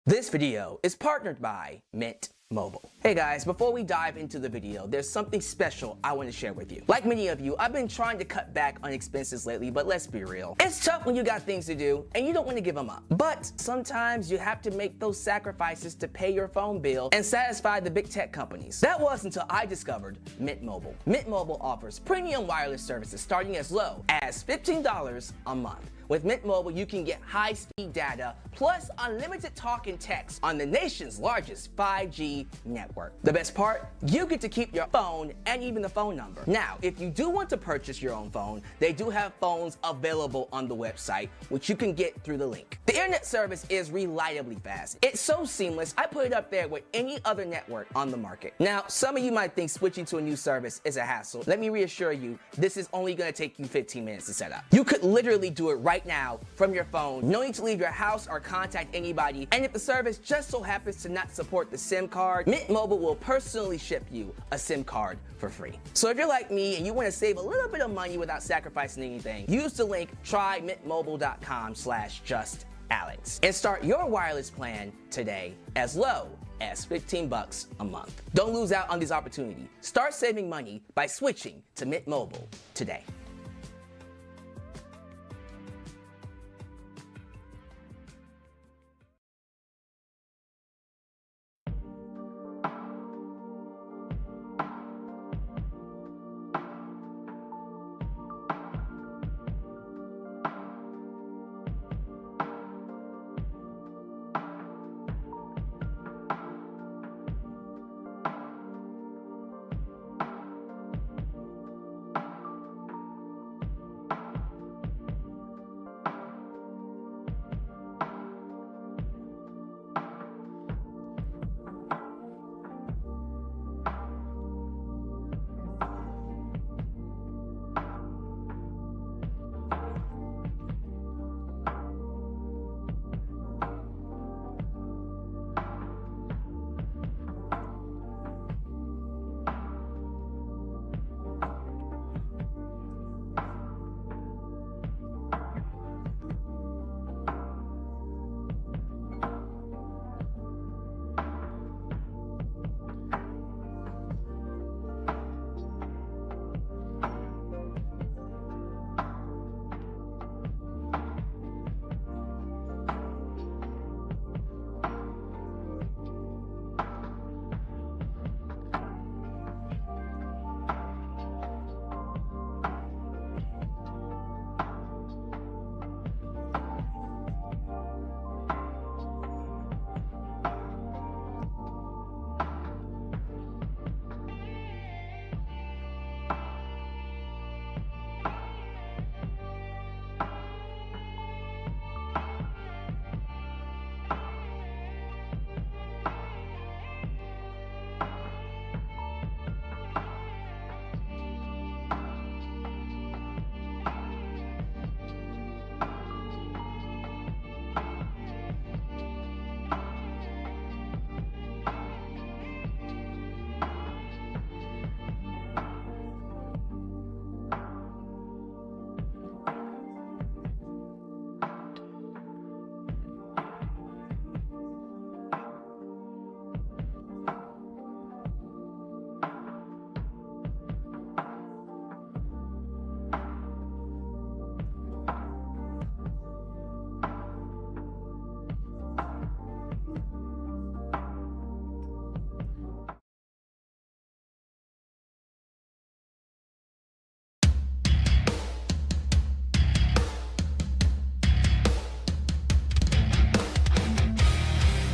This video is partnered by Mint Mobile. Hey guys, before we dive into the video, there's something special I want to share with you. Like many of you, I've been trying to cut back on expenses lately, but let's be real. It's tough when you got things to do and you don't want to give them up. But sometimes you have to make those sacrifices to pay your phone bill and satisfy the big tech companies. That was until I discovered Mint Mobile. Mint Mobile offers premium wireless services starting as low as $15 a month. With Mint Mobile, you can get high-speed data plus unlimited talk and text on the nation's largest 5G network. The best part? You get to keep your phone and even the phone number. Now, if you do want to purchase your own phone, they do have phones available on the website, which you can get through the link. The internet service is reliably fast. It's so seamless, I put it up there with any other network on the market. Now, some of you might think switching to a new service is a hassle. Let me reassure you, this is only going to take you 15 minutes to set up. You could literally do it right now from your phone. No need to leave your house or contact anybody. And if the service just so happens to not support the SIM card, Mint Mobile will personally ship you a SIM card for free. So if you're like me and you want to save a little bit of money without sacrificing anything, use the link trymintmobile.com/justAlyx and start your wireless plan today as low as $15 a month. Don't lose out on this opportunity. Start saving money by switching to Mint Mobile today.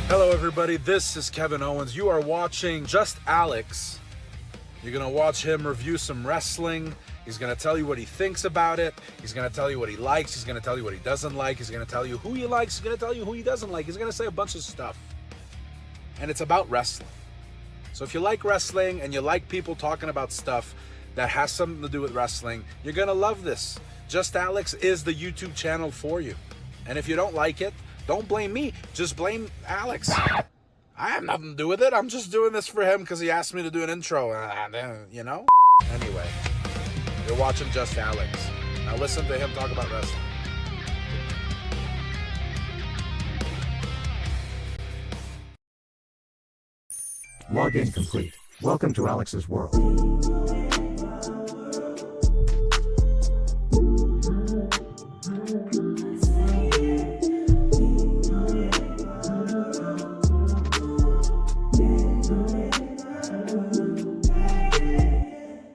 Hello everybody, this is Kevin Owens. You are watching Just Alyx. You're gonna watch him review some wrestling. He's gonna tell you what he thinks about it. He's gonna tell you what he likes. He's gonna tell you what he doesn't like. He's gonna tell you who he likes. He's gonna tell you who he doesn't like. He's gonna say a bunch of stuff. And it's about wrestling. So if you like wrestling and you like people talking about stuff that has something to do with wrestling, you're gonna love this. Just Alyx is the YouTube channel for you. And if you don't like it, don't blame me, just blame Alyx. I have nothing to do with it. I'm just doing this for him because he asked me to do an intro, you know? Anyway, you're watching Just Alyx. Now listen to him talk about wrestling. Login complete. Welcome to Alyx's world.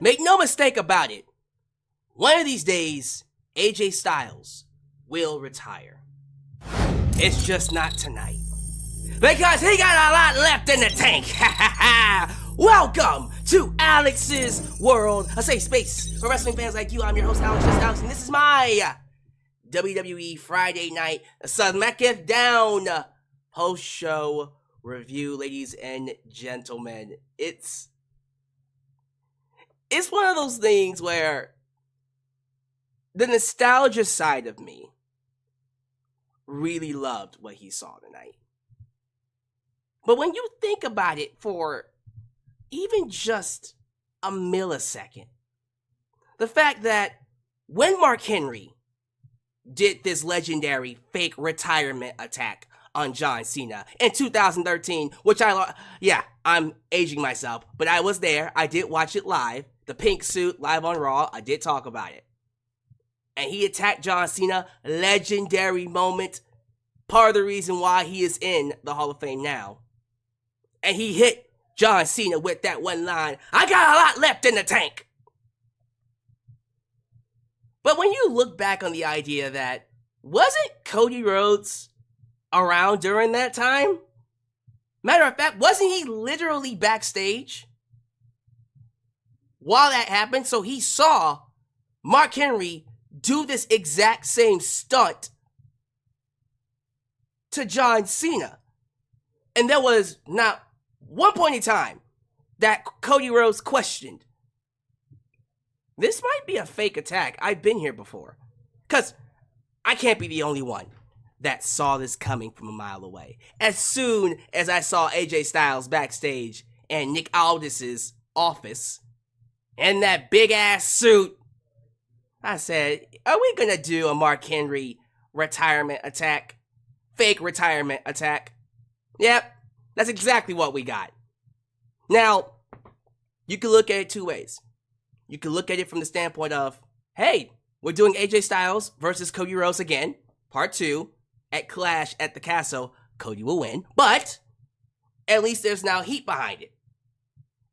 Make no mistake about it, one of these days, AJ Styles will retire. It's just not tonight. Because he got a lot left in the tank. Welcome to Alyx's world, a safe space for wrestling fans like you. I'm your host, Alex, and this is my WWE Friday Night SmackDown post-show review, ladies and gentlemen. It's one of those things where the nostalgia side of me really loved what he saw tonight. But when you think about it for even just a millisecond, the fact that when Mark Henry did this legendary fake retirement attack on John Cena in 2013, which I'm aging myself, but I was there. I did watch it live. The pink suit, live on Raw. I did talk about it. And he attacked John Cena. Legendary moment. Part of the reason why he is in the Hall of Fame now. And he hit John Cena with that one line, "I got a lot left in the tank." But when you look back on the idea that, wasn't Cody Rhodes around during that time? Matter of fact, wasn't he literally backstage while that happened? So he saw Mark Henry do this exact same stunt to John Cena. And there was not one point in time that Cody Rhodes questioned, this might be a fake attack. I've been here before. Because I can't be the only one that saw this coming from a mile away. As soon as I saw AJ Styles backstage in Nick Aldis's office in that big ass suit, I said, are we gonna do a Mark Henry retirement attack? Fake retirement attack? Yep, that's exactly what we got. Now, you can look at it two ways. You can look at it from the standpoint of, hey, we're doing AJ Styles versus Cody Rhodes again, part 2, at Clash at the Castle. Cody will win, but at least there's now heat behind it.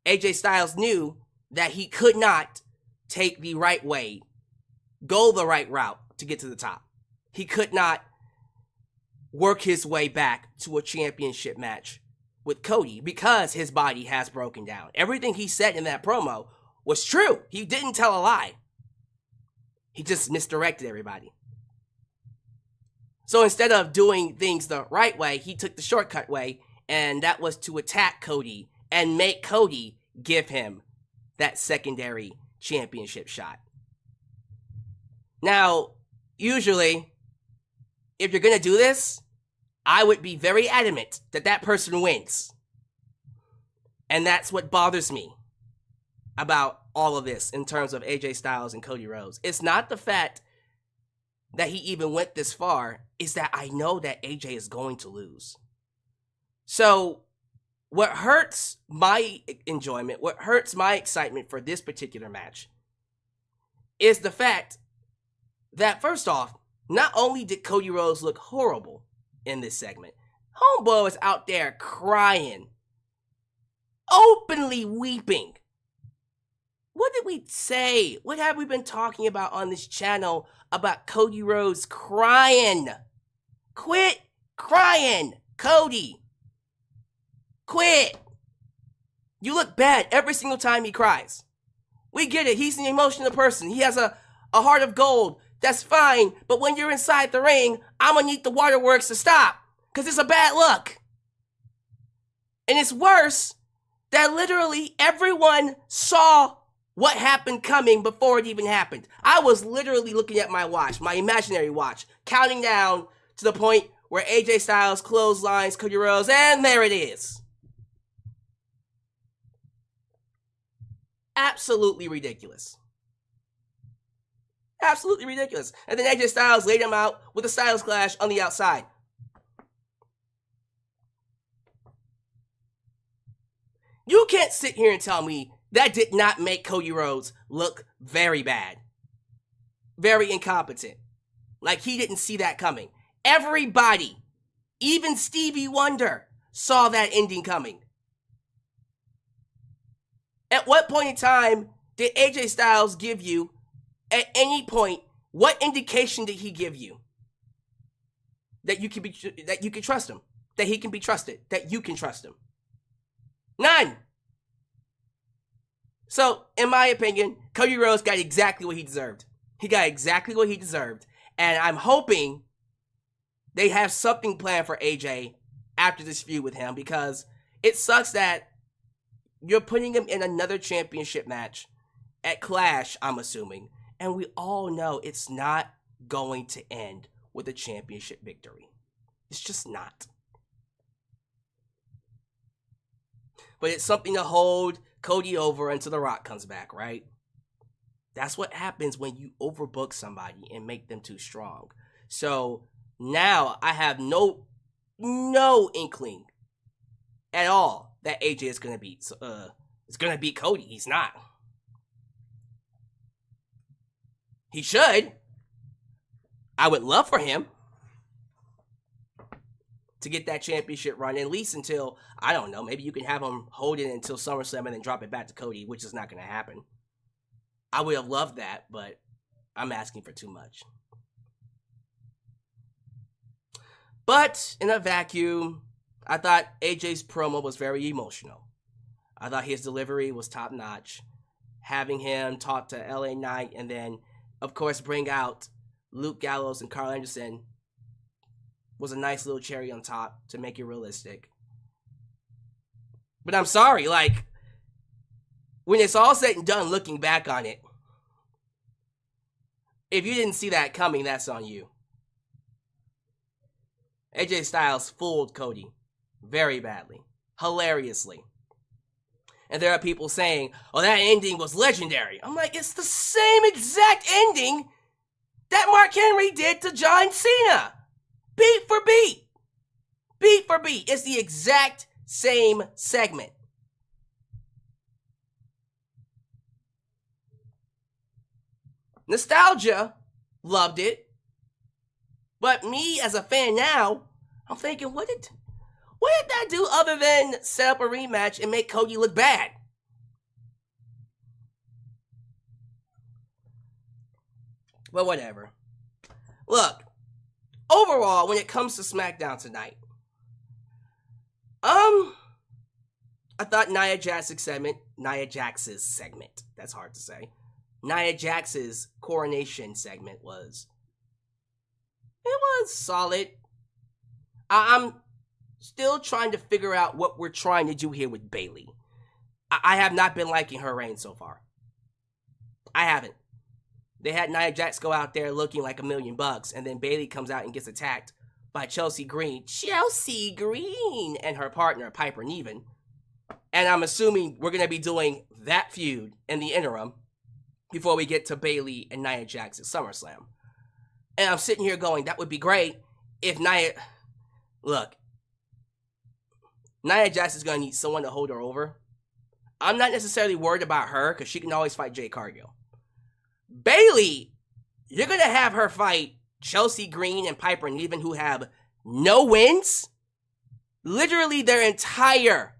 AJ Styles knew that he could not take the right way, go the right route to get to the top. He could not work his way back to a championship match with Cody because his body has broken down. Everything he said in that promo was true. He didn't tell a lie. He just misdirected everybody. So instead of doing things the right way, he took the shortcut way, and that was to attack Cody and make Cody give him that secondary championship shot. Now, usually, if you're going to do this, I would be very adamant that that person wins. And that's what bothers me about all of this in terms of AJ Styles and Cody Rhodes. It's not the fact that he even went this far, it's that I know that AJ is going to lose. So what hurts my enjoyment, what hurts my excitement for this particular match is the fact that, first off, not only did Cody Rhodes look horrible in this segment, homeboy was out there crying, openly weeping. What did we say? What have we been talking about on this channel about Cody Rhodes crying? Quit crying, Cody. Quit. You look bad every single time he cries. We get it. He's an emotional person. He has a heart of gold. That's fine. But when you're inside the ring, I'm going to need the waterworks to stop. Because it's a bad look. And it's worse that literally everyone saw what happened coming before it even happened. I was literally looking at my watch, my imaginary watch, counting down to the point where AJ Styles clotheslines Cody Rhodes, and there it is. Absolutely ridiculous. Absolutely ridiculous. And then AJ Styles laid him out with a Styles Clash on the outside. You can't sit here and tell me that did not make Cody Rhodes look very bad. Very incompetent. Like he didn't see that coming. Everybody, even Stevie Wonder, saw that ending coming. At what point in time did AJ Styles give you, at any point, what indication did he give you that you can trust him, that he can be trusted, that you can trust him? None. So, in my opinion, Cody Rhodes got exactly what he deserved. He got exactly what he deserved, and I'm hoping they have something planned for AJ after this feud with him, because it sucks that you're putting him in another championship match at Clash, I'm assuming, and we all know it's not going to end with a championship victory. It's just not. But it's something to hold Cody over until The Rock comes back, right? That's what happens when you overbook somebody and make them too strong. So now I have no inkling at all that AJ is gonna beat Cody. He's not. He should. I would love for him to get that championship run, at least until, I don't know, maybe you can have him hold it until SummerSlam and then drop it back to Cody, which is not going to happen. I would have loved that, but I'm asking for too much. But in a vacuum, I thought AJ's promo was very emotional. I thought his delivery was top notch. Having him talk to LA Knight and then, of course, bring out Luke Gallows and Carl Anderson was a nice little cherry on top to make it realistic. But I'm sorry, like, when it's all said and done, looking back on it, if you didn't see that coming, that's on you. AJ Styles fooled Cody very badly, hilariously. And there are people saying, oh, that ending was legendary. I'm like, it's the same exact ending that Mark Henry did to John Cena. Beat for beat. Beat for beat. It's the exact same segment. Nostalgia, loved it. But me as a fan now, I'm thinking, what did that do other than set up a rematch and make Cody look bad? But whatever. Look, overall, when it comes to SmackDown tonight, I thought Nia Jax's segment, that's hard to say, Nia Jax's coronation segment was solid. I'm still trying to figure out what we're trying to do here with Bayley. I have not been liking her reign so far. I haven't. They had Nia Jax go out there looking like $1,000,000, and then Bayley comes out and gets attacked by Chelsea Green, and her partner, Piper Niven. And I'm assuming we're going to be doing that feud in the interim before we get to Bayley and Nia Jax at SummerSlam. And I'm sitting here going, that would be great if Nia Jax is going to need someone to hold her over. I'm not necessarily worried about her because she can always fight Jade Cargill. Bayley, you're going to have her fight Chelsea Green and Piper Niven, who have no wins. Literally their entire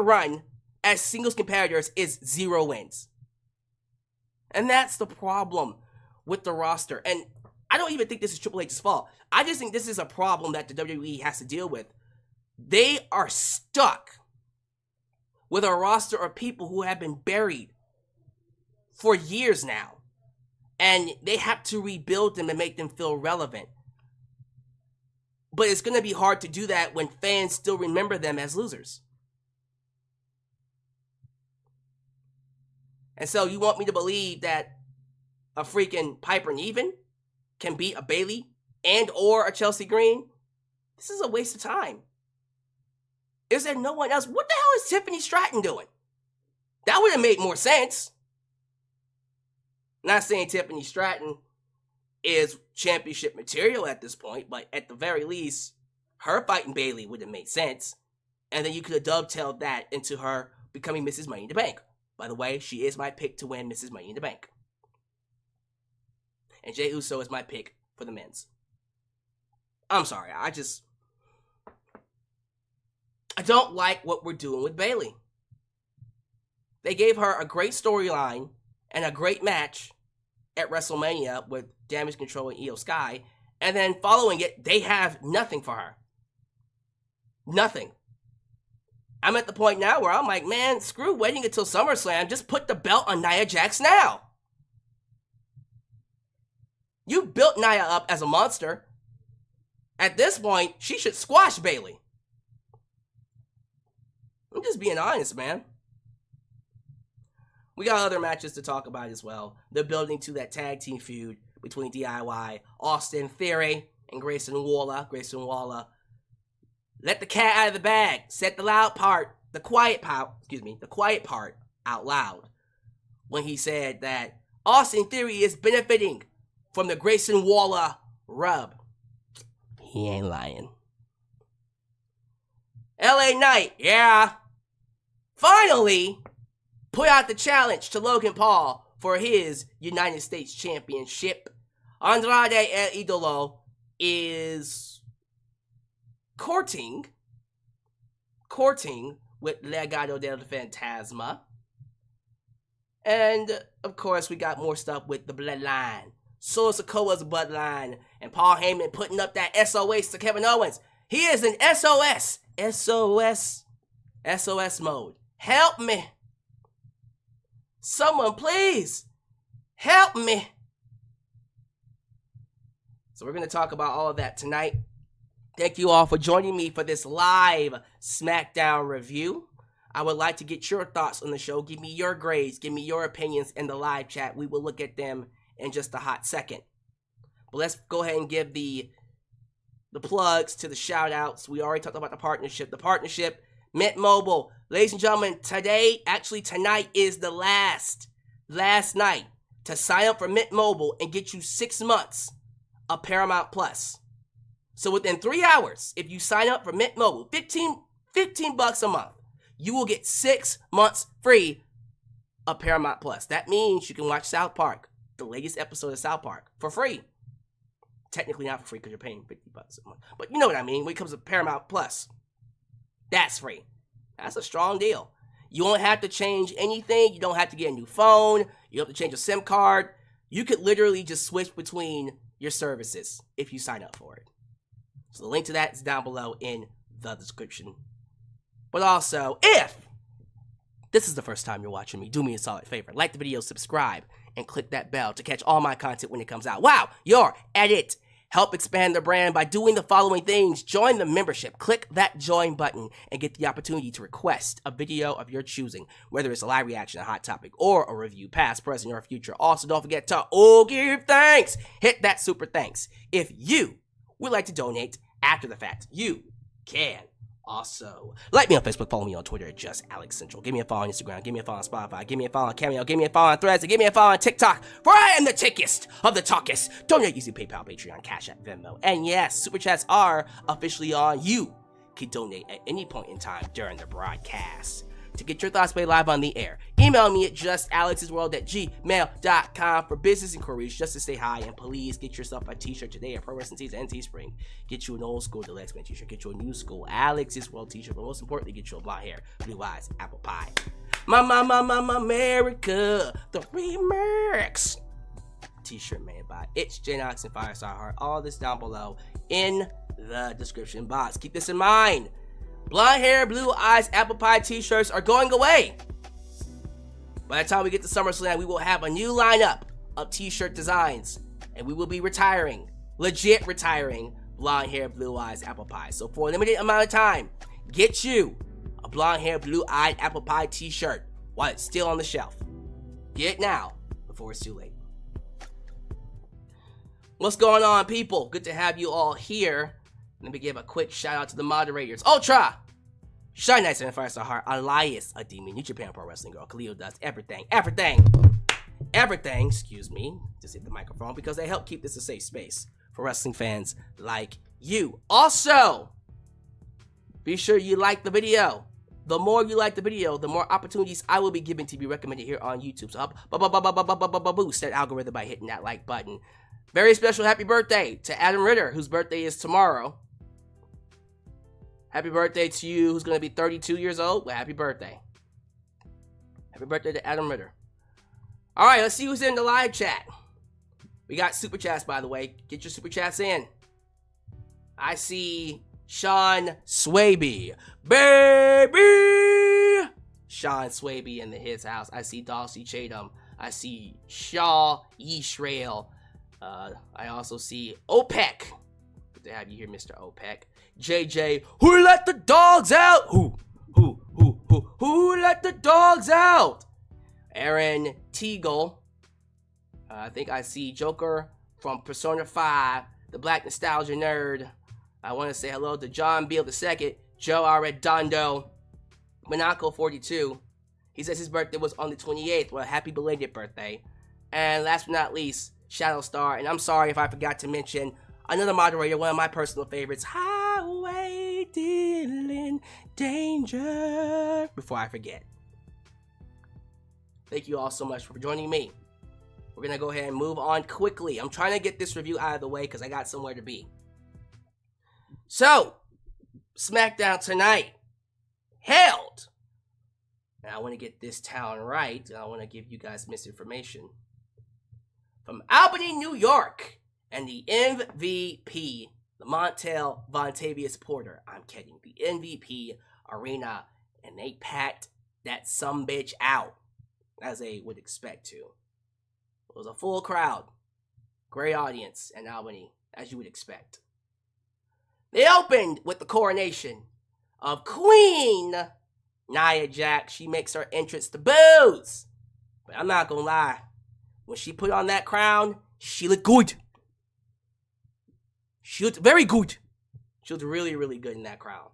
run as singles competitors is 0 wins. And that's the problem with the roster. And I don't even think this is Triple H's fault. I just think this is a problem that the WWE has to deal with. They are stuck with a roster of people who have been buried for years now. And they have to rebuild them and make them feel relevant. But it's going to be hard to do that when fans still remember them as losers. And so you want me to believe that a freaking Piper Niven can beat a Bayley and or a Chelsea Green? This is a waste of time. Is there no one else? What the hell is Tiffany Stratton doing? That would have made more sense. Not saying Tiffany Stratton is championship material at this point, but at the very least, her fighting Bayley would have made sense. And then you could have dovetailed that into her becoming Mrs. Money in the Bank. By the way, she is my pick to win Mrs. Money in the Bank. And Jey Uso is my pick for the men's. I'm sorry, I don't like what we're doing with Bayley. They gave her a great storyline and a great match at WrestleMania with Damage Control and Io Sky, and then following it, they have nothing for her. Nothing. I'm at the point now where I'm like, man, screw waiting until SummerSlam. Just put the belt on Nia Jax now. You built Nia up as a monster. At this point, she should squash Bayley. I'm just being honest, man. We got other matches to talk about as well. They're building to that tag team feud between DIY, Austin Theory, and Grayson Waller. Grayson Waller, let the cat out of the bag. Said the quiet part out loud when he said that Austin Theory is benefiting from the Grayson Waller rub. He ain't lying. LA Knight, yeah, finally put out the challenge to Logan Paul for his United States Championship. Andrade El Idolo is courting with Legado del Fantasma. And, of course, we got more stuff with the Bloodline. Solo Sikoa's Bloodline. And Paul Heyman putting up that SOS to Kevin Owens. He is in SOS mode. Help me. Someone please help me. So we're going to talk about all of that tonight. Thank you all for joining me for this live SmackDown review. I would like to get your thoughts on the show. Give me your grades. Give me your opinions in the live chat. We will look at them in just a hot second. But let's go ahead and give the plugs to the shout outs. We already talked about the partnership. The partnership, Mint Mobile. Ladies and gentlemen, tonight is the last night to sign up for Mint Mobile and get you 6 months of Paramount Plus. So within 3 hours, if you sign up for Mint Mobile, $15 a month, you will get 6 months free of Paramount Plus. That means you can watch South Park, the latest episode of South Park, for free. Technically not for free because you're paying $50 a month. But you know what I mean when it comes to Paramount Plus. That's free. That's a strong deal. You don't have to change anything. You don't have to get a new phone. You don't have to change a SIM card. You could literally just switch between your services if you sign up for it. So the link to that is down below in the description. But also, if this is the first time you're watching me, do me a solid favor. Like the video, subscribe, and click that bell to catch all my content when it comes out. Wow, you're at it. Help expand the brand by doing the following things. Join the membership. Click that join button and get the opportunity to request a video of your choosing, whether it's a live reaction, a hot topic, or a review, past, present, or future. Also, don't forget to give thanks. Hit that super thanks. If you would like to donate after the fact, you can also like me on Facebook, follow me on Twitter at just Alyx Central. Give me a follow on Instagram, give me a follow on Spotify, give me a follow on Cameo, give me a follow on Threads, and give me a follow on TikTok, for I am the tickest of the talkest. Donate using PayPal, Patreon, Cashapp, Venmo, and yes, Super Chats are officially on. You can donate at any point in time during the broadcast. To get your thoughts played live on the air, email me at justalyxsworld@gmail.com for business inquiries, just to say hi, and please get yourself a t-shirt today at Pro Wrestling Tees and Teespring. Get you an old school Deluxe Man t-shirt, get you a new school Alex's World t-shirt, but most importantly, get you a blonde hair, blue eyes, apple pie. My America, the remix t-shirt made by It's Janox and Firestar Heart. All this down below in the description box. Keep this in mind. Blonde hair, blue eyes, apple pie t-shirts are going away. By the time we get to SummerSlam, we will have a new lineup of t-shirt designs. And we will be retiring, legit retiring, blonde hair, blue eyes, apple pie. So for a limited amount of time, get you a blonde hair, blue eyed apple pie t-shirt while it's still on the shelf. Get it now before it's too late. What's going on, people? Good to have you all here. Let me give a quick shout out to the moderators. Ultra! Shine Nice and Firestar Heart, Elias, a demon, New Japan Pro Wrestling Girl, Khalil does everything, excuse me, just hit the microphone because they help keep this a safe space for wrestling fans like you. Also, Be sure you like the video. The more you like the video, the more opportunities I will be given to be recommended here on YouTube. So boost that algorithm by hitting that like button. Very special happy birthday to Adam Ritter, whose birthday is tomorrow. Happy birthday to you, who's going to be 32 years old. Well, happy birthday. Happy birthday to Adam Ritter. All right, let's see who's in the live chat. We got super chats, by the way. Get your super chats in. I see Sean Swaby. Baby! Sean Swaby in his house. I see Dulcie Chatham. I see Shaw Yisrael. I also see OPEC. Good to have you here, Mr. OPEC. JJ, who let the dogs out? Who let the dogs out? Aaron Teagle. I think I see Joker from Persona 5, the Black Nostalgia Nerd. I want to say hello to John Beal II, Joe Arredondo, Monaco 42. He says his birthday was on the 28th. Well, happy belated birthday. And last but not least, Shadow Star. And I'm sorry if I forgot to mention another moderator, one of my personal favorites, Highway Dealing Danger. Before I forget. Thank you all so much for joining me. We're going to go ahead and move on quickly. I'm trying to get this review out of the way because I got somewhere to be. So, SmackDown tonight held. And I want to get this town right. And I want to give you guys misinformation. From Albany, New York. And the MVP, the Montel Vontavious Porter. I'm kidding. The MVP Arena. And they packed that sumbitch out. As they would expect to. It was a full crowd. Great audience in Albany, as you would expect. They opened with the coronation of Queen Nia Jax. She makes her entrance to boos. But I'm not gonna lie. When she put on that crown, she looked good. She looked very good. She looked really, really good in that crown.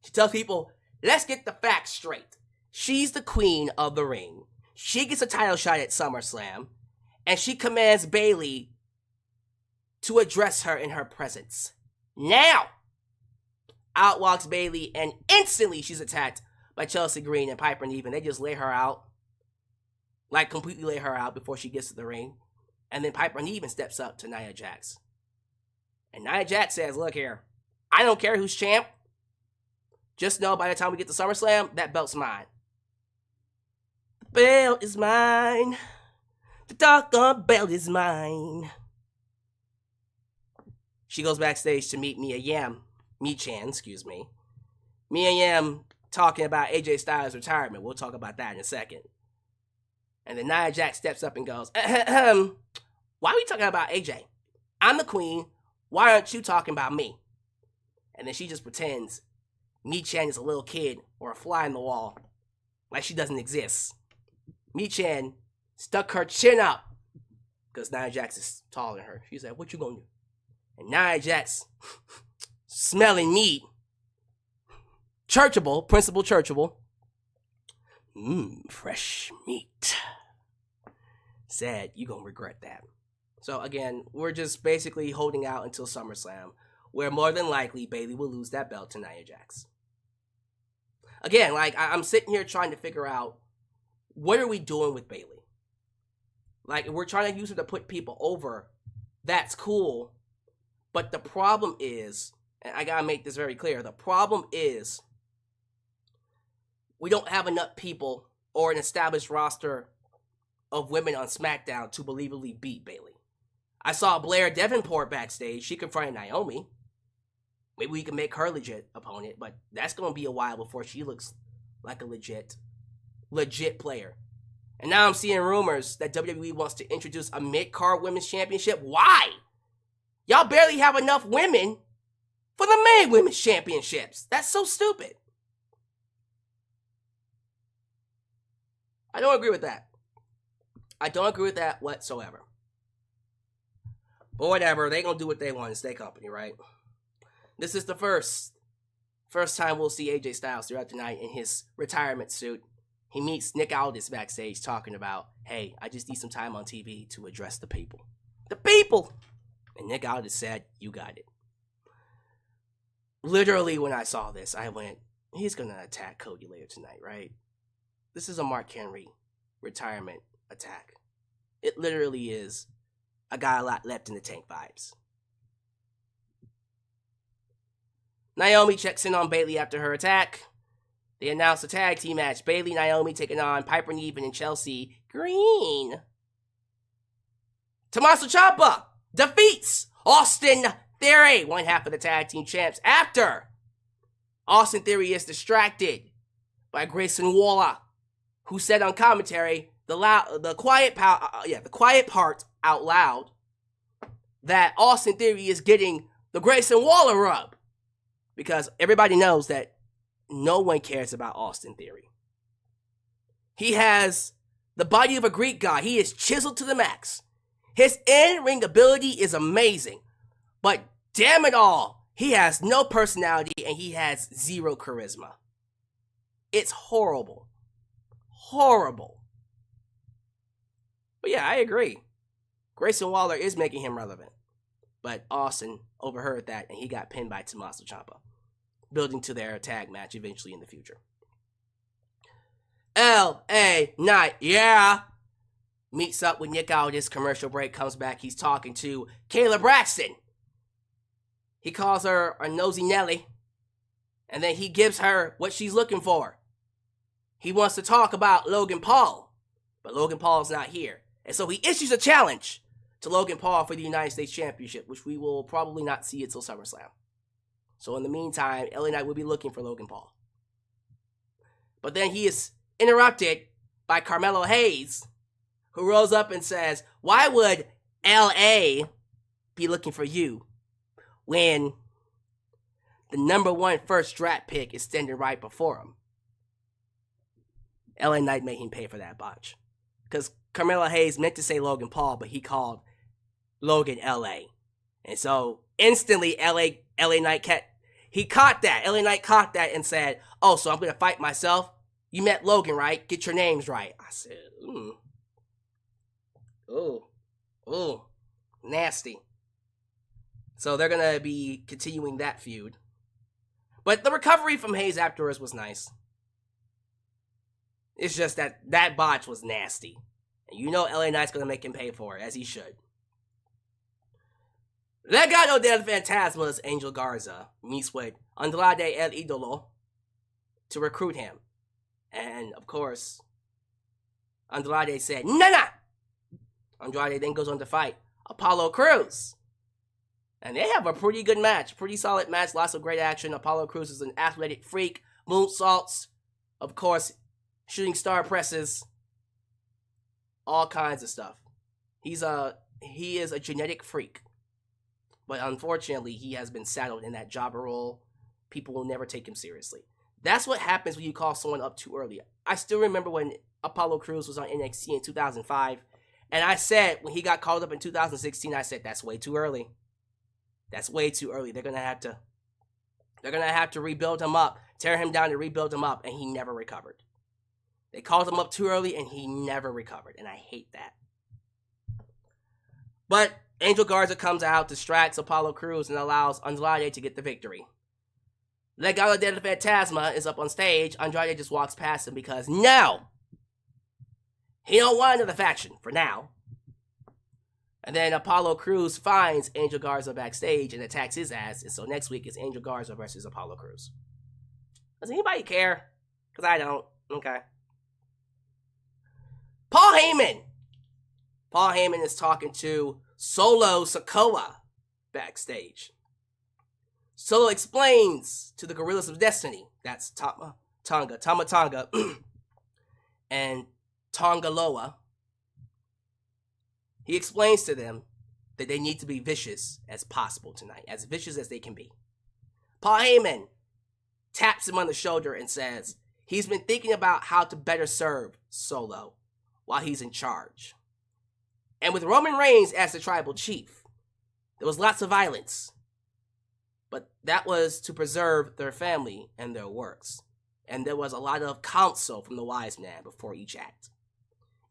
She tells people, let's get the facts straight. She's the queen of the ring. She gets a title shot at SummerSlam. And she commands Bayley to address her in her presence. Now, out walks Bayley, and instantly she's attacked by Chelsea Green and Piper Niven. They just lay her out. Like, completely lay her out before she gets to the ring. And then Piper Niven steps up to Nia Jax. And Nia Jax says, look here, I don't care who's champ. Just know by the time we get to SummerSlam, that belt's mine. The belt is mine. The doggone belt is mine. She goes backstage to meet Mia Chan, excuse me. Mia Yim talking about AJ Styles' retirement. We'll talk about that in a second. And then Nia Jax steps up and goes, why are we talking about AJ? I'm the queen. Why aren't you talking about me? And then she just pretends Mi Chan is a little kid or a fly in the wall. Like she doesn't exist. Mi Chan stuck her chin up. Because Nia Jax is taller than her. She's like, what you gonna do? And Nia Jax, smelling meat. Churchable, Principal Churchable. Fresh meat. Said, you gonna regret that. So again, we're just basically holding out until SummerSlam, where more than likely Bayley will lose that belt to Nia Jax. Again, like, I'm sitting here trying to figure out, what are we doing with Bayley? Like, we're trying to use her to put people over. That's cool. But the problem is, and I gotta make this very clear, the problem is, we don't have enough people or an established roster of women on SmackDown to believably beat Bayley. I saw Blair Davenport backstage. She confronted Naomi. Maybe we can make her legit opponent, but that's going to be a while before she looks like a legit player. And now I'm seeing rumors that WWE wants to introduce a mid-card women's championship. Why? Y'all barely have enough women for the main women's championships. That's so stupid. I don't agree with that. I don't agree with that whatsoever. But whatever, they gonna do what they want and stay company, right? This is the first time we'll see AJ Styles throughout the night in his retirement suit. He meets Nick Aldis backstage talking about, hey, I just need some time on TV to address the people. The people! And Nick Aldis said, you got it. literally when I saw this, I went, he's going to attack Cody later tonight, right? This is a Mark Henry retirement attack. It literally is I got a lot left in the tank vibes. Naomi checks in on Bayley after her attack. They announce a tag team match. Bayley, Naomi taking on Piper Niven and Chelsea Green. Tommaso Ciampa defeats Austin Theory, one half of the tag team champs, after Austin Theory is distracted by Grayson Waller, who said on commentary the quiet part out loud that Austin Theory is getting the Grayson Waller rub, because everybody knows that no one cares about Austin Theory. He has the body of a Greek god. He is chiseled to the max. His in-ring ability is amazing, but damn it all, he has no personality and he has zero charisma. It's horrible. Horrible. But yeah, I agree. Grayson Waller is making him relevant. But Austin overheard that and he got pinned by Tommaso Ciampa, building to their tag match eventually in the future. L.A. Knight, yeah, meets up with Nick Aldis. Commercial break, comes back. He's talking to Kayla Braxton. He calls her a nosy Nelly, and then he gives her what she's looking for. He wants to talk about Logan Paul, but Logan Paul's not here. And so he issues a challenge to Logan Paul for the United States Championship, which we will probably not see until SummerSlam. So in the meantime, LA Knight will be looking for Logan Paul. But then he is interrupted by Carmelo Hayes, who rolls up and says, why would LA be looking for you when the number one first draft pick is standing right before him? LA Knight made him pay for that botch. Because Carmelo Hayes meant to say Logan Paul, but he called Logan LA. And so instantly LA Knight caught that. LA Knight caught that and said, oh, so I'm going to fight myself? You met Logan, right? Get your names right. I said, ooh, nasty. So they're going to be continuing that feud. But the recovery from Hayes afterwards was nice. It's just that botch was nasty. And you know LA Knight's going to make him pay for it, as he should. Legado del Fantasma's Angel Garza meets with Andrade El Idolo to recruit him. And, of course, Andrade said, nah. Andrade then goes on to fight Apollo Crews. And they have a pretty good match. Pretty solid match. Lots of great action. Apollo Crews is an athletic freak. Moonsaults. Of course, shooting star presses. All kinds of stuff. He is a genetic freak. But unfortunately, he has been saddled in that jobber role. People will never take him seriously. That's what happens when you call someone up too early. I still remember when Apollo Crews was on NXT in 2005. And I said, when he got called up in 2016, I said, that's way too early. That's way too early. They're going to have to rebuild him up, tear him down to rebuild him up, and he never recovered. They called him up too early, and he never recovered, and I hate that. But Angel Garza comes out, distracts Apollo Crews, and allows Andrade to get the victory. Legado del Fantasma is up on stage. Andrade just walks past him because no! He don't want another faction, for now. And then Apollo Crews finds Angel Garza backstage and attacks his ass. And so next week is Angel Garza versus Apollo Crews. Does anybody care? Because I don't. Okay. Paul Heyman. Paul Heyman is talking to Solo Sikoa backstage. Solo explains to the Gorillas of Destiny, that's Tama Tonga, and Tongaloa. He explains to them that they need to be vicious as possible tonight, as vicious as they can be. Paul Heyman taps him on the shoulder and says he's been thinking about how to better serve Solo while he's in charge. And with Roman Reigns as the tribal chief, there was lots of violence. But that was to preserve their family and their works. And there was a lot of counsel from the wise man before each act.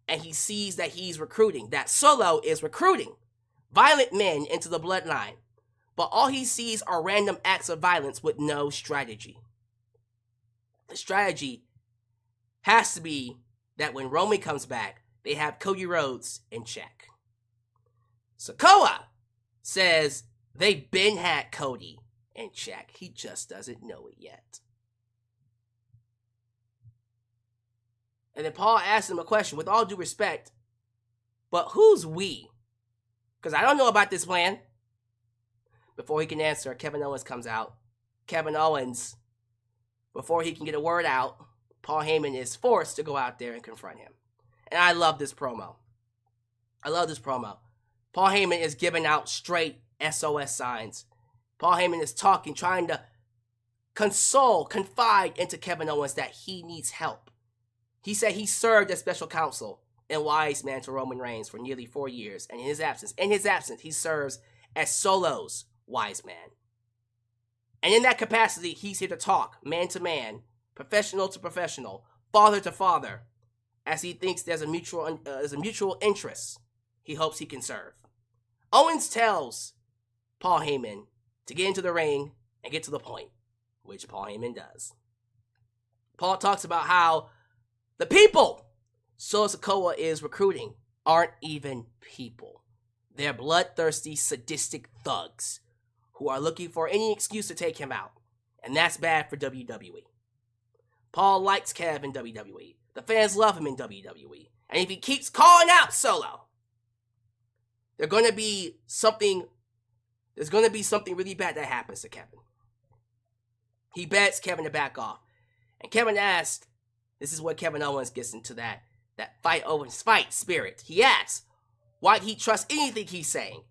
And he sees that he's recruiting, that Solo is recruiting violent men into the bloodline. but all he sees are random acts of violence with no strategy. The strategy has to be that when Roman comes back, they have Cody Rhodes in check. Sikoa says they've been had Cody in check. He just doesn't know it yet. And then Paul asks him a question, with all due respect, but who's we? Because I don't know about this plan. Before he can answer, Kevin Owens comes out. Kevin Owens, before he can get a word out, Paul Heyman is forced to go out there and confront him. And I love this promo. Paul Heyman is giving out straight SOS signs. Paul Heyman is talking, trying to confide into Kevin Owens that he needs help. He said he served as special counsel and wise man to Roman Reigns for nearly 4 years, and in his absence, he serves as Solo's wise man. And in that capacity, he's here to talk, man to man, professional to professional, father to father, as he thinks there's a mutual interest he hopes he can serve. Owens tells Paul Heyman to get into the ring and get to the point, which Paul Heyman does. Paul talks about how the people Solo Sikoa is recruiting aren't even people. They're bloodthirsty, sadistic thugs who are looking for any excuse to take him out. And that's bad for WWE. Paul likes Kev in WWE. The fans love him in WWE. And if he keeps calling out Solo, there's going to be something really bad that happens to Kevin. He begs Kevin to back off. And Kevin asks, this is where Kevin Owens gets into that fight spirit. He asks, why'd he trust anything he's saying?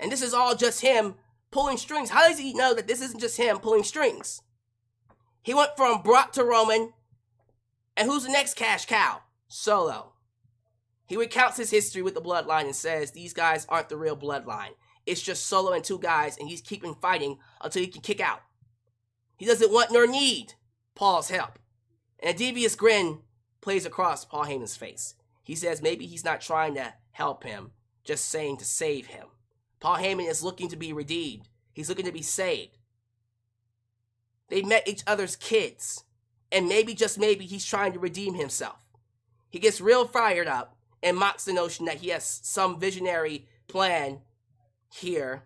And this is all just him pulling strings. How does he know that this isn't just him pulling strings? He went from Brock to Roman, and who's the next cash cow? Solo. He recounts his history with the bloodline and says these guys aren't the real bloodline. It's just Solo and 2 guys, and he's keeping fighting until he can kick out. He doesn't want nor need Paul's help. And a devious grin plays across Paul Heyman's face. He says maybe he's not trying to help him, just saying to save him. Paul Heyman is looking to be redeemed. He's looking to be saved. They met each other's kids, and maybe, just maybe, he's trying to redeem himself. He gets real fired up and mocks the notion that he has some visionary plan here.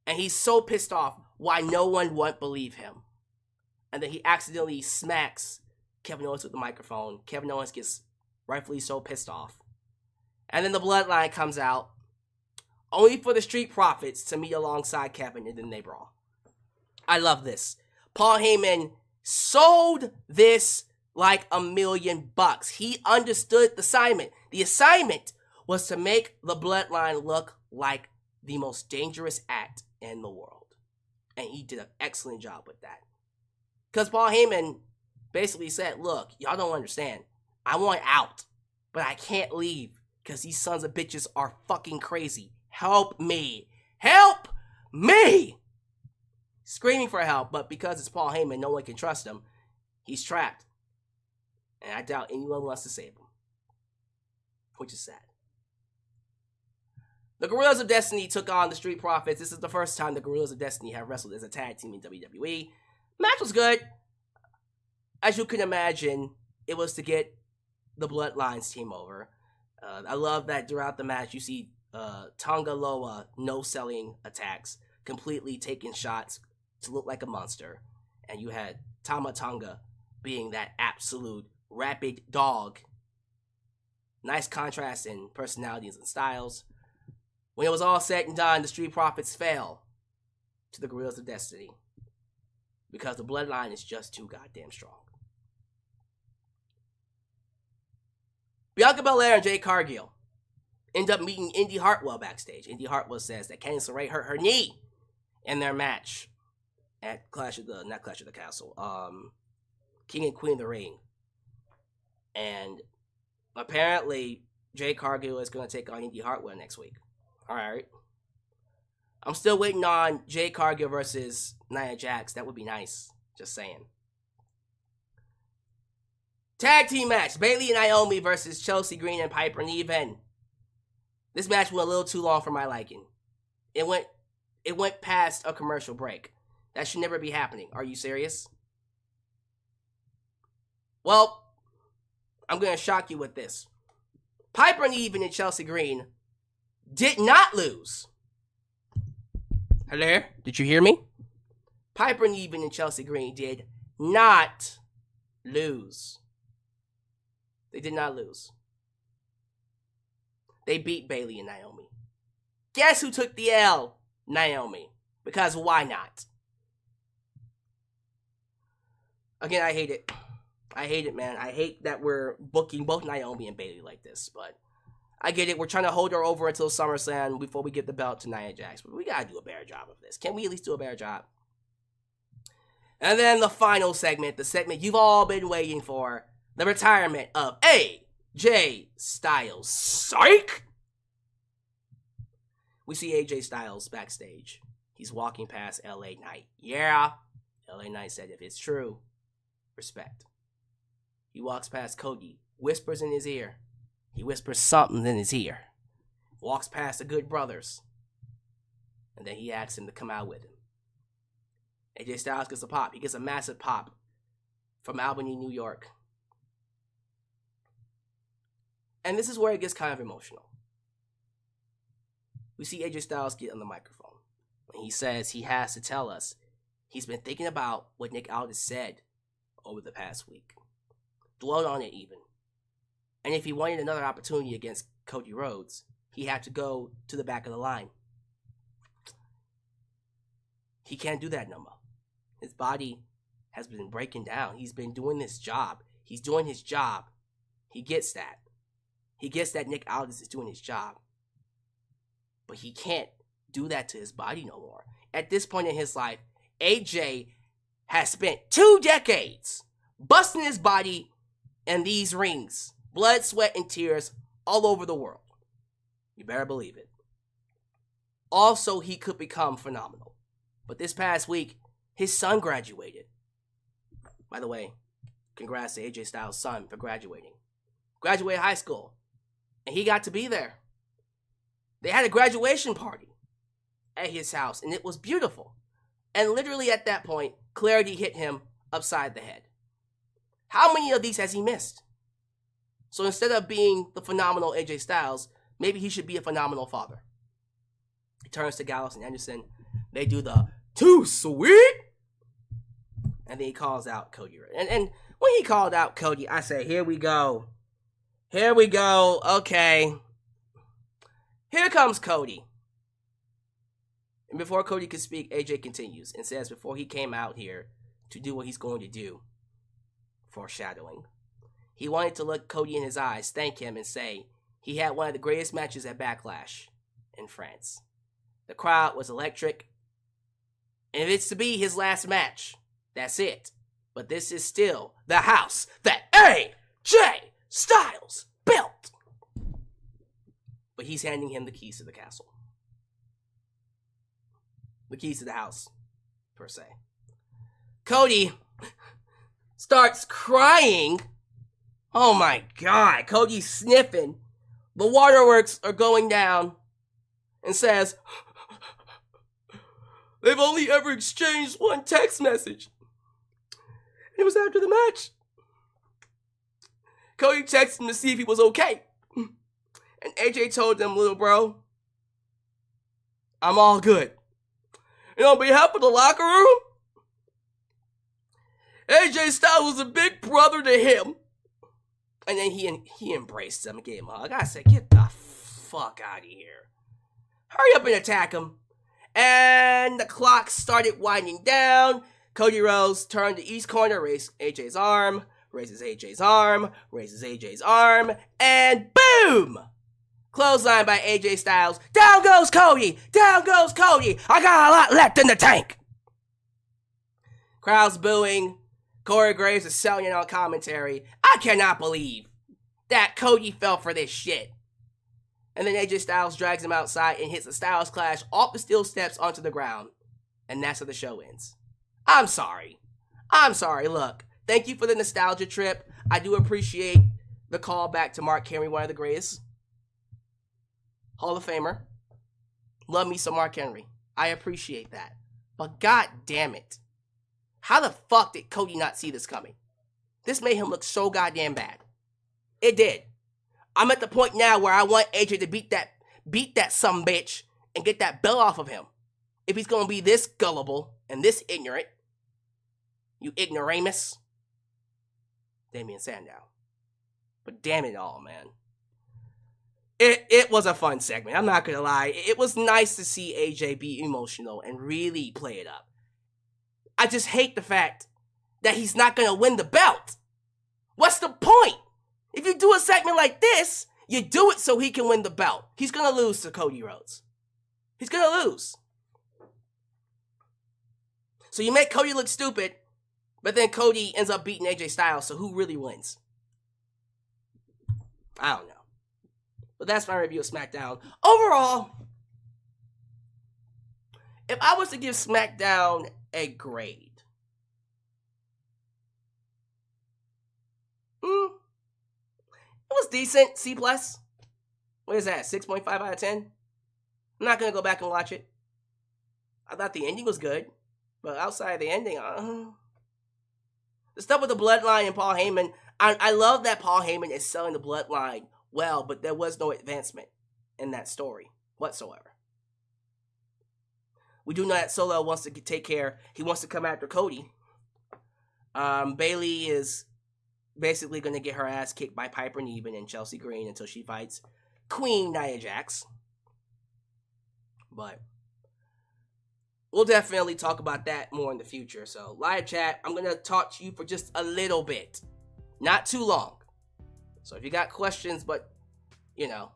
And he's so pissed off why no one won't believe him. And then he accidentally smacks Kevin Owens with the microphone. Kevin Owens gets rightfully so pissed off. And then the bloodline comes out, only for the Street Profits to meet alongside Kevin, and then they brawl. I love this. Paul Heyman sold this like $1 million. He understood the assignment. The assignment was to make the bloodline look like the most dangerous act in the world. And he did an excellent job with that. Because Paul Heyman basically said, look, y'all don't understand. I want out, but I can't leave because these sons of bitches are fucking crazy. Help me. Help me. Screaming for help, but because it's Paul Heyman, no one can trust him. He's trapped. And I doubt anyone wants to save him. Which is sad. The Guerrillas of Destiny took on the Street Profits. This is the first time the Guerrillas of Destiny have wrestled as a tag team in WWE. Match was good. As you can imagine, it was to get the Bloodlines team over. I love that throughout the match you see Tonga Loa no-selling attacks, completely taking shots to look like a monster. And you had Tama Tonga being that absolute rapid dog. Nice contrast in personalities and styles. When it was all said and done, the Street Profits fell to the Guerrillas of Destiny because the bloodline is just too goddamn strong. Bianca Belair and Jade Cargill end up meeting Indy Hartwell backstage. Indy Hartwell says that Candice LeRae hurt her knee in their match at King and Queen of the Ring. And apparently, Jade Cargill is going to take on Indy Hartwell next week. Alright. I'm still waiting on Jade Cargill versus Nia Jax. That would be nice. Just saying. Tag team match. Bayley and Naomi versus Chelsea Green and Piper Niven. This match went a little too long for my liking. It went past a commercial break. That should never be happening. Are you serious? Well, I'm going to shock you with this. Piper Niven and Chelsea Green did not lose. Hello? Did you hear me? Piper Niven and Chelsea Green did not lose. They did not lose. They beat Bayley and Naomi. Guess who took the L? Naomi. Because why not? Again, I hate it. I hate it, man. I hate that we're booking both Naomi and Bayley like this, but I get it. We're trying to hold her over until SummerSlam before we get the belt to Nia Jax, but we gotta do a better job of this. Can we at least do a better job? And then the final segment, the segment you've all been waiting for, the retirement of AJ Styles. Psych! We see AJ Styles backstage. He's walking past LA Knight. Yeah, LA Knight said if it's true, respect. He walks past Cody, whispers in his ear. He whispers something in his ear. Walks past the Good Brothers. And then he asks him to come out with him. AJ Styles gets a pop. He gets a massive pop from Albany, New York. And this is where it gets kind of emotional. We see AJ Styles get on the microphone. And he says he has to tell us he's been thinking about what Nick Aldis said over the past week. Dwelled on it even. And if he wanted another opportunity against Cody Rhodes, he had to go to the back of the line. He can't do that no more. His body has been breaking down. He's been doing this job. He's doing his job. He gets that. He gets that Nick Aldis is doing his job. But he can't do that to his body no more. At this point in his life, AJ has spent 2 decades busting his body in these rings. Blood, sweat, and tears all over the world. You better believe it. Also, he could become phenomenal. But this past week, his son graduated. By the way, congrats to AJ Styles' son for graduating. Graduated high school. And he got to be there. They had a graduation party at his house, and it was beautiful. And literally at that point, clarity hit him upside the head. How many of these has he missed? So instead of being the phenomenal AJ Styles, maybe he should be a phenomenal father. He turns to Gallows and Anderson. They do the too sweet. And then he calls out Cody. And when he called out Cody, I said, here we go. Here we go. Okay. Here comes Cody. And before Cody could speak, AJ continues and says before he came out here to do what he's going to do, foreshadowing, he wanted to look Cody in his eyes, thank him, and say he had one of the greatest matches at Backlash in France. The crowd was electric. And if it's to be his last match, that's it. But this is still the house that AJ Styles built. But he's handing him the keys to the castle. The keys to the house, per se. Cody starts crying. Oh my God, Cody's sniffing. The waterworks are going down. And says, they've only ever exchanged one text message. It was after the match. Cody texted him to see if he was okay. And AJ told him, little bro, I'm all good. And on behalf of the locker room, AJ Styles was a big brother to him. And then he embraced him and gave him a hug. I said, get the fuck out of here. Hurry up and attack him. And the clock started winding down. Cody Rhodes turned to each corner, raised AJ's arm, raises AJ's arm, raises AJ's arm, and boom! Clothesline by AJ Styles. Down goes Cody! Down goes Cody! I got a lot left in the tank! Crowd's booing. Corey Graves is selling it on commentary. I cannot believe that Cody fell for this shit. And then AJ Styles drags him outside and hits a Styles Clash off the steel steps onto the ground. And that's how the show ends. I'm sorry. Look, thank you for the nostalgia trip. I do appreciate the call back to Mark Henry, one of the greatest. Hall of Famer. Love me some Mark Henry. I appreciate that. But god damn it. How the fuck did Cody not see this coming? This made him look so goddamn bad. It did. I'm at the point now where I want AJ to beat that sumbitch and get that belt off of him. If he's gonna be this gullible and this ignorant, you ignoramus, Damian Sandow. But damn it all, man. It was a fun segment. I'm not gonna lie. It was nice to see AJ be emotional and really play it up. I just hate the fact that he's not gonna win the belt. What's the point? If you do a segment like this, you do it so he can win the belt. He's gonna lose to Cody Rhodes. He's gonna lose. So you make Cody look stupid, but then Cody ends up beating AJ Styles, so who really wins? I don't know. But that's my review of SmackDown. Overall, if I was to give SmackDown a grade, it was decent. C+. What is that? 6.5 out of 10? I'm not going to go back and watch it. I thought the ending was good. But outside of the ending, the stuff with the Bloodline and Paul Heyman, I love that Paul Heyman is selling the Bloodline well, but there was no advancement in that story whatsoever. We do know that Solo wants to take care. He wants to come after Cody. Bayley is basically going to get her ass kicked by Piper Niven and Chelsea Green until she fights Queen Nia Jax. But we'll definitely talk about that more in the future. So, live chat, I'm going to talk to you for just a little bit. Not too long. So, if you got questions, but no,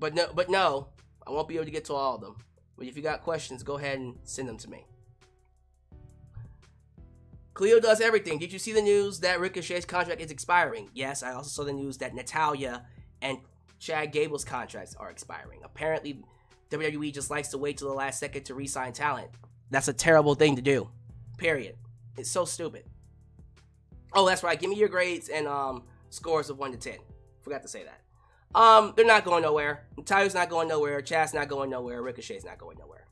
I won't be able to get to all of them. But if you got questions, go ahead and send them to me. Cleo does everything. Did you see the news that Ricochet's contract is expiring? Yes, I also saw the news that Natalya and Chad Gable's contracts are expiring. Apparently, WWE just likes to wait till the last second to re-sign talent. That's a terrible thing to do. Period. It's so stupid. Oh, that's right. Give me your grades and scores of 1 to 10. Forgot to say that. They're not going nowhere. Natalya's not going nowhere. Chad's not going nowhere. Ricochet's not going nowhere.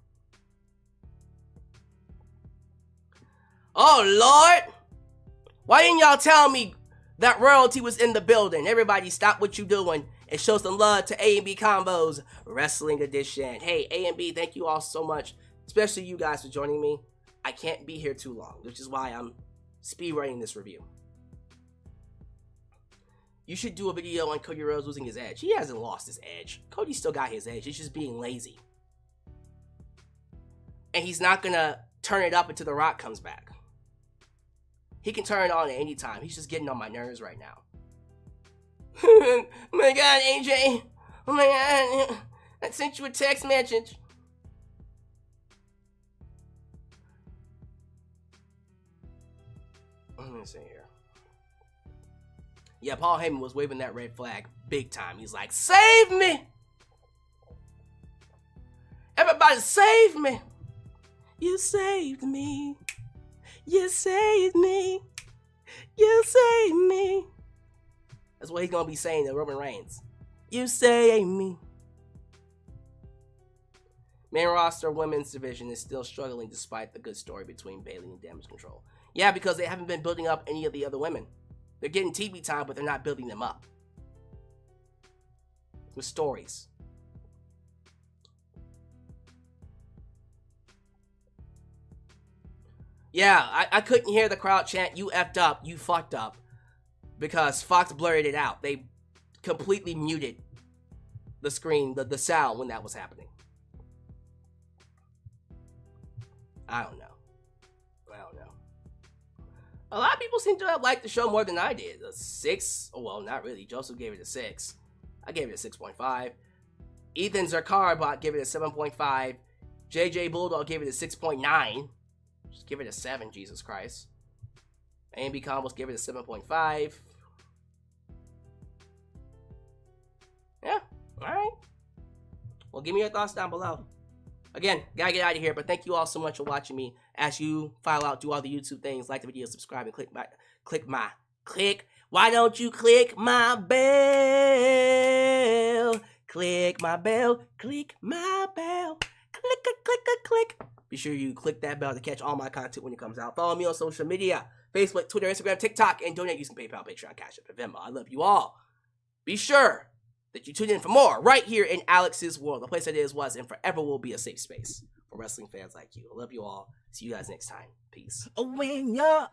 Oh, Lord! Why didn't y'all tell me that royalty was in the building? Everybody stop what you doing and show some love to A&B Combos Wrestling Edition. Hey, A&B, thank you all so much, especially you guys for joining me. I can't be here too long, which is why I'm speedrunning this review. You should do a video on Cody Rhodes losing his edge. He hasn't lost his edge. Cody still got his edge. He's just being lazy. And he's not going to turn it up until The Rock comes back. He can turn it on at any time. He's just getting on my nerves right now. Oh my god, AJ. Oh my god. I sent you a text message. Let me see here. Yeah, Paul Heyman was waving that red flag big time. He's like, save me! Everybody save me! You saved me. You saved me. You saved me. That's what he's going to be saying to Roman Reigns. You saved me. Main roster women's division is still struggling despite the good story between Bayley and Damage Control. Yeah, because they haven't been building up any of the other women. They're getting TV time, but they're not building them up with stories. Yeah, I couldn't hear the crowd chant, you effed up, you fucked up, because Fox blurred it out. They completely muted the screen, the sound when that was happening. I don't know. A lot of people seem to have liked the show more than I did. A 6? Oh, well, not really. Joseph gave it a 6. I gave it a 6.5. Ethan Zarkarbot gave it a 7.5. JJ Bulldog gave it a 6.9. Just give it a 7, Jesus Christ. A&B Combos gave it a 7.5. Yeah, alright. Well, give me your thoughts down below. Again, gotta get out of here, but thank you all so much for watching me. As you file out, do all the YouTube things, like the video, subscribe, and click. Why don't you click my bell? Click my bell. Click my bell. Click, click, click, click, click. Be sure you click that bell to catch all my content when it comes out. Follow me on social media. Facebook, Twitter, Instagram, TikTok, and donate using PayPal, Patreon, Cashapp, and Venmo. I love you all. Be sure that you tune in for more right here in Alyx's world, the place that is, was, and forever will be a safe space for wrestling fans like you. I love you all. See you guys next time. Peace. When you're